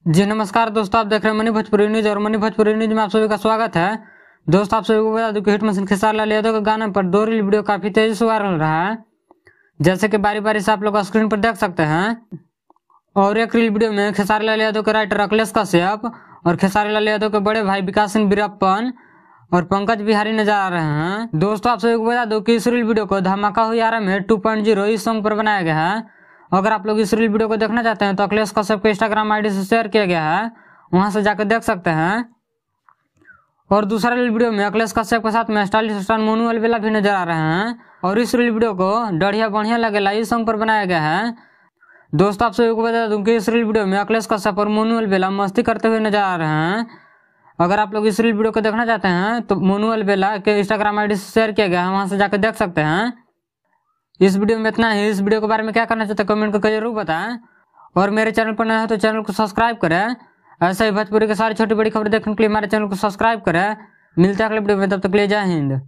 जी नमस्कार दोस्तों, आप देख रहे हैं मनी भोजपुरी न्यूज और मनी भोजपुरी न्यूज में आप सभी का स्वागत है। दोस्तों, आप सभी को बता दूं कि हिट मशीन खेसारी लाल यादव के गाने पर 2 रील वीडियो काफी तेजी से वायरल रहा है, जैसे कि बारी बारी से आप लोग स्क्रीन पर देख सकते हैं। और एक रील वीडियो में खेसारी लाल यादव के राइटर अखिलेश कश्यप और खेसारी लाल यादव के बड़े भाई विकास सिंह वीरप्पन और पंकज बिहारी नजर आ रहे हैं। दोस्तों, आप सभी को बता दो कि इस रील वीडियो को धमाका हो यारा में 2.0 इस सॉन्ग पर बनाया गया है। अगर आप लोग इस रील वीडियो को देखना चाहते हैं तो अखिलेश कश्यप के इंस्टाग्राम आईडी से शेयर किया गया है, वहां से जाकर देख सकते हैं। और दूसरा रील वीडियो में अखिलेश कश्यप के साथ में स्टाइलिश स्टार मोनू अलबेला भी नजर आ रहे हैं। और इस रील वीडियो को डढ़िया बढ़िया लगेला इस सॉन्ग पर बनाया गया है। दोस्तों, आप सभी को बता दूं कि इस रील वीडियो में अखिलेश कश्यप और मोनू अलबेला मस्ती करते हुए नजर आ रहे हैं। अगर आप लोग इस रील वीडियो को देखना चाहते हैं तो मोनू अलबेला के इंस्टाग्राम आईडी से शेयर किया गया है, वहां से जाकर देख सकते हैं। इस वीडियो में इतना ही। इस वीडियो के बारे में क्या करना चाहते हैं कमेंट करके जरूर बताएं। और मेरे चैनल पर नए हो तो चैनल को सब्सक्राइब करें। ऐसे ही भोजपुरी की सारी छोटी बड़ी खबरें देखने के लिए हमारे चैनल को सब्सक्राइब करें। मिलते हैं अगले वीडियो में, तब तक के लिए जय हिंद।